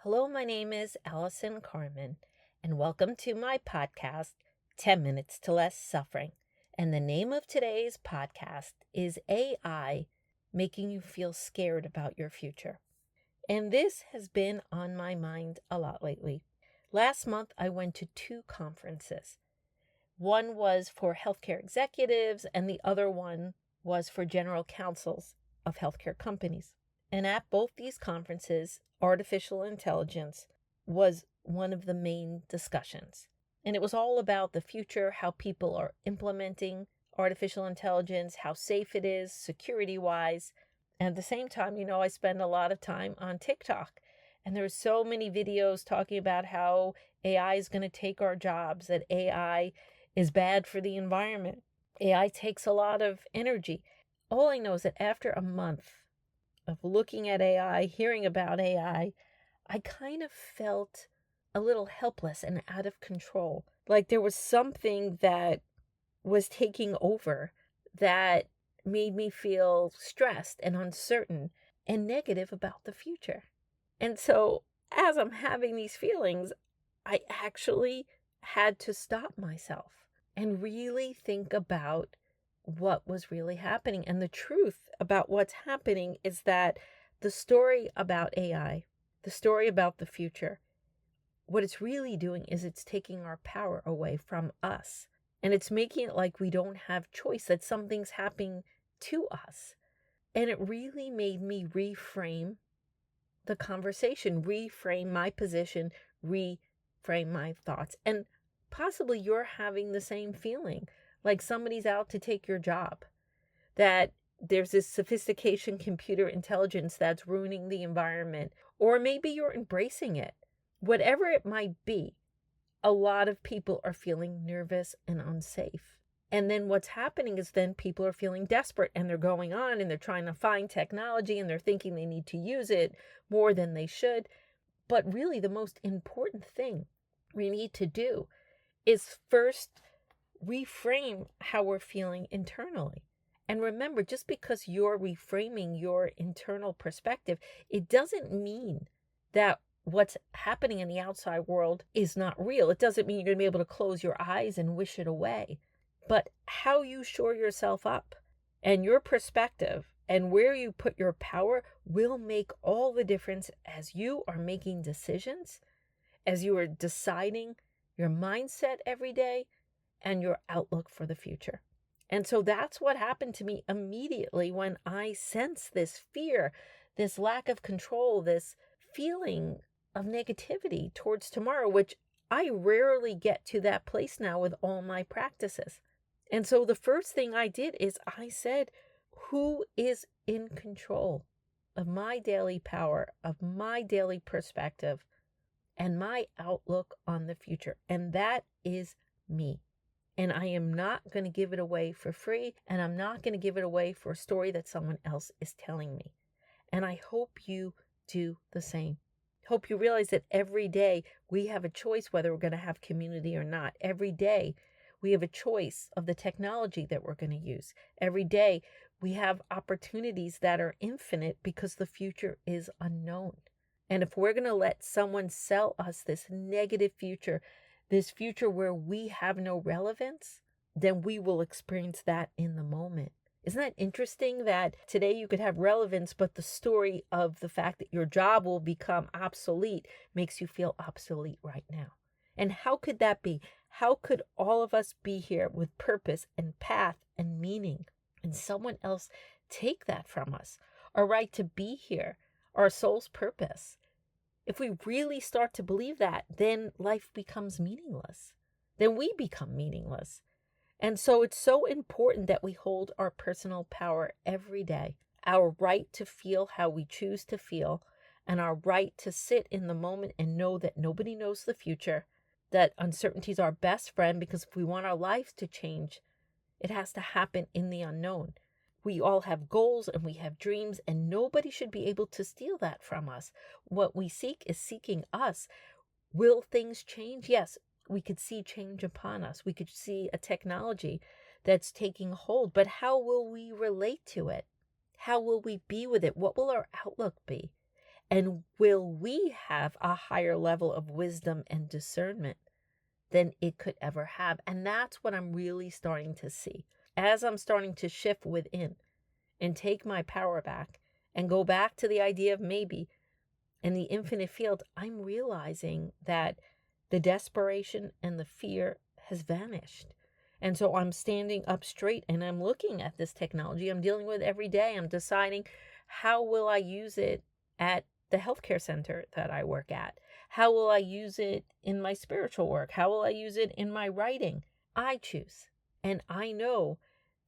Hello, my name is Allison Carmen, and welcome to my podcast, 10 Minutes to Less Suffering. And the name of today's podcast is AI Making You Feel Scared About Your Future. And this has been on my mind a lot lately. Last month, I went to two conferences. One was for healthcare executives, and the other one was for general counsels of healthcare companies. And at both these conferences, artificial intelligence was one of the main discussions. And it was all about the future, how people are implementing artificial intelligence, how safe it is, security-wise. And at the same time, I spend a lot of time on TikTok. And there are so many videos talking about how AI is going to take our jobs, that AI is bad for the environment. AI takes a lot of energy. All I know is that after a month of looking at AI, hearing about AI, I kind of felt a little helpless and out of control. Like there was something that was taking over that made me feel stressed and uncertain and negative about the future. And so as I'm having these feelings, I actually had to stop myself and really think about what was really happening. And the truth about what's happening is that the story about AI, the story about the future, what it's really doing is it's taking our power away from us. And it's making it like we don't have choice, that something's happening to us. And it really made me reframe the conversation, reframe my position, reframe my thoughts. And possibly you're having the same feeling, like somebody's out to take your job, that there's this sophistication, computer intelligence that's ruining the environment, or maybe you're embracing it. Whatever it might be, a lot of people are feeling nervous and unsafe. And then what's happening is then people are feeling desperate and they're going on and they're trying to find technology and they're thinking they need to use it more than they should. But really the most important thing we need to do is first reframe how we're feeling internally. And remember, just because you're reframing your internal perspective, it doesn't mean that what's happening in the outside world is not real. It doesn't mean you're going to be able to close your eyes and wish it away. But how you shore yourself up and your perspective and where you put your power will make all the difference as you are making decisions, as you are deciding your mindset every day and your outlook for the future. And so that's what happened to me immediately when I sensed this fear, this lack of control, this feeling of negativity towards tomorrow, which I rarely get to that place now with all my practices. And so the first thing I did is I said, who is in control of my daily power, of my daily perspective, and my outlook on the future? And that is me. And I am not going to give it away for free, and I'm not going to give it away for a story that someone else is telling me. And I hope you do the same. Hope you realize that every day we have a choice whether we're going to have community or not. Every day we have a choice of the technology that we're going to use. Every day we have opportunities that are infinite because the future is unknown. And if we're going to let someone sell us this negative future, this future where we have no relevance, then we will experience that in the moment. Isn't that interesting that today you could have relevance, but the story of the fact that your job will become obsolete makes you feel obsolete right now? And how could that be? How could all of us be here with purpose and path and meaning, and someone else take that from us? Our right to be here, our soul's purpose. If we really start to believe that, then life becomes meaningless. Then we become meaningless. And so it's so important that we hold our personal power every day, our right to feel how we choose to feel, and our right to sit in the moment and know that nobody knows the future, that uncertainty is our best friend, because if we want our lives to change, it has to happen in the unknown. We all have goals and we have dreams, and nobody should be able to steal that from us. What we seek is seeking us. Will things change? Yes, we could see change upon us. We could see a technology that's taking hold, but how will we relate to it? How will we be with it? What will our outlook be? And will we have a higher level of wisdom and discernment than it could ever have? And that's what I'm really starting to see. As I'm starting to shift within and take my power back and go back to the idea of maybe and the infinite field, I'm realizing that the desperation and the fear has vanished. And so I'm standing up straight and I'm looking at this technology I'm dealing with every day. I'm deciding, how will I use it at the healthcare center that I work at? How will I use it in my spiritual work? How will I use it in my writing? I choose. And I know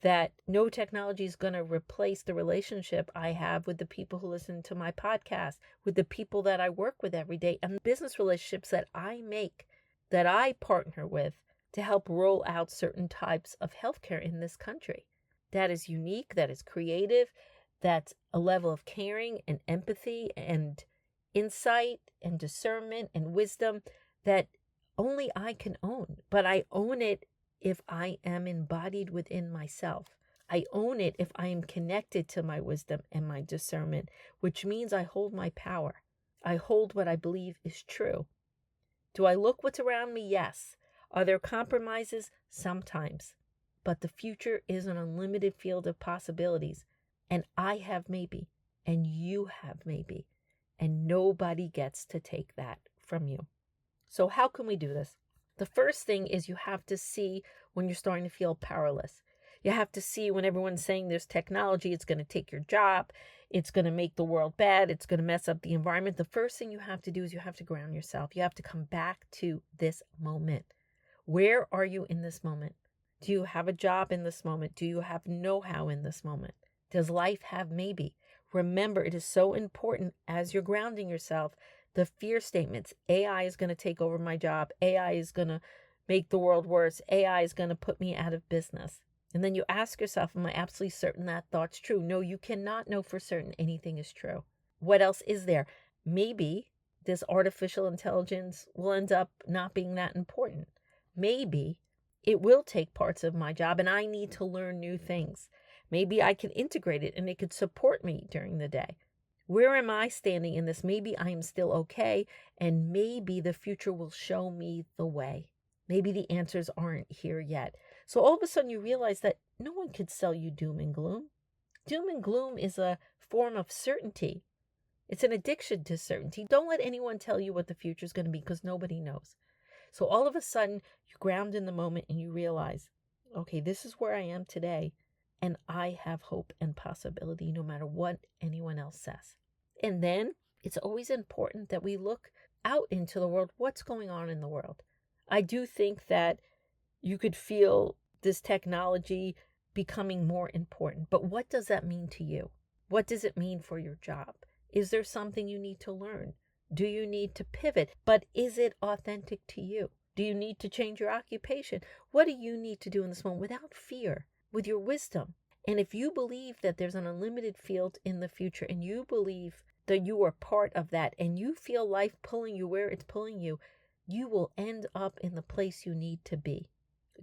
that no technology is going to replace the relationship I have with the people who listen to my podcast, with the people that I work with every day, and the business relationships that I make, that I partner with to help roll out certain types of healthcare in this country. That is unique, that is creative, that's a level of caring and empathy and insight and discernment and wisdom that only I can own. But I own it if I am embodied within myself. I own it if I am connected to my wisdom and my discernment, which means I hold my power. I hold what I believe is true. Do I look what's around me? Yes. Are there compromises? Sometimes. But the future is an unlimited field of possibilities. And I have maybe, and you have maybe, and nobody gets to take that from you. So how can we do this? The first thing is you have to see when you're starting to feel powerless. You have to see when everyone's saying there's technology, it's going to take your job, it's going to make the world bad, it's going to mess up the environment. The first thing you have to do is you have to ground yourself. You have to come back to this moment. Where are you in this moment? Do you have a job in this moment? Do you have know-how in this moment? Does life have maybe? Remember, it is so important as you're grounding yourself, the fear statements. AI is going to take over my job. AI is going to make the world worse. AI is going to put me out of business. And then you ask yourself, am I absolutely certain that thought's true? No, you cannot know for certain anything is true. What else is there? Maybe this artificial intelligence will end up not being that important. Maybe it will take parts of my job and I need to learn new things. Maybe I can integrate it and it could support me during the day. Where am I standing in this? Maybe I am still okay, and maybe the future will show me the way. Maybe the answers aren't here yet. So all of a sudden you realize that no one could sell you doom and gloom. Doom and gloom is a form of certainty. It's an addiction to certainty. Don't let anyone tell you what the future is going to be because nobody knows. So all of a sudden you ground in the moment and you realize, okay, this is where I am today. And I have hope and possibility no matter what anyone else says. And then it's always important that we look out into the world. What's going on in the world? I do think that you could feel this technology becoming more important. But what does that mean to you? What does it mean for your job? Is there something you need to learn? Do you need to pivot? But is it authentic to you? Do you need to change your occupation? What do you need to do in this moment without fear? With your wisdom. And if you believe that there's an unlimited field in the future and you believe that you are part of that and you feel life pulling you where it's pulling you, you will end up in the place you need to be.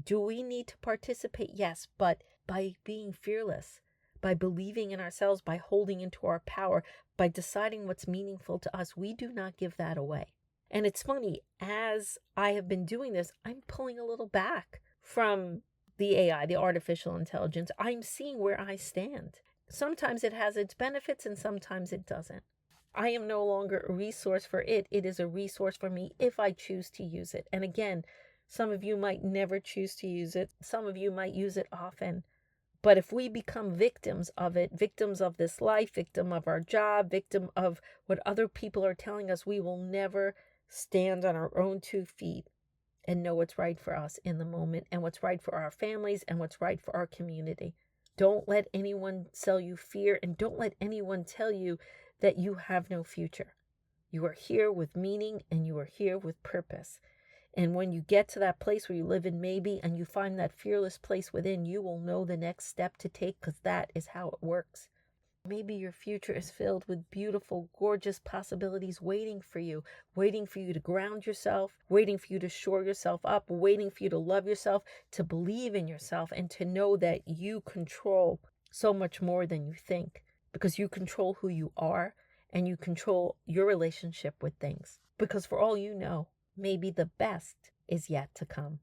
Do we need to participate? Yes, but by being fearless, by believing in ourselves, by holding into our power, by deciding what's meaningful to us, we do not give that away. And it's funny, as I have been doing this, I'm pulling a little back from the AI, the artificial intelligence. I'm seeing where I stand. Sometimes it has its benefits and sometimes it doesn't. I am no longer a resource for it. It is a resource for me if I choose to use it. And again, some of you might never choose to use it. Some of you might use it often. But if we become victims of it, victims of this life, victim of our job, victim of what other people are telling us, we will never stand on our own 2 feet and know what's right for us in the moment and what's right for our families and what's right for our community. Don't let anyone sell you fear and don't let anyone tell you that you have no future. You are here with meaning and you are here with purpose. And when you get to that place where you live in maybe and you find that fearless place within, you will know the next step to take because that is how it works. Maybe your future is filled with beautiful, gorgeous possibilities waiting for you to ground yourself, waiting for you to shore yourself up, waiting for you to love yourself, to believe in yourself, and to know that you control so much more than you think because you control who you are and you control your relationship with things. Because for all you know, maybe the best is yet to come.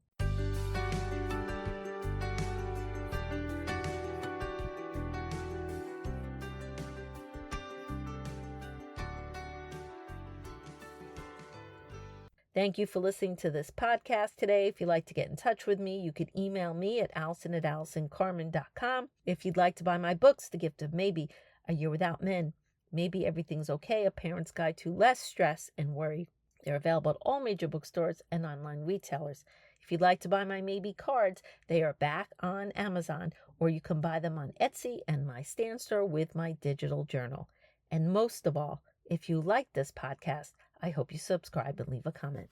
Thank you for listening to this podcast today. If you'd like to get in touch with me, you could email me at allison@allisoncarmen.com. If you'd like to buy my books, The Gift of Maybe, A Year Without Men, Maybe Everything's Okay, A Parent's Guide to Less Stress and Worry, they're available at all major bookstores and online retailers. If you'd like to buy my Maybe cards, they are back on Amazon, or you can buy them on Etsy and my Stan store with my digital journal. And most of all, if you like this podcast, I hope you subscribe and leave a comment.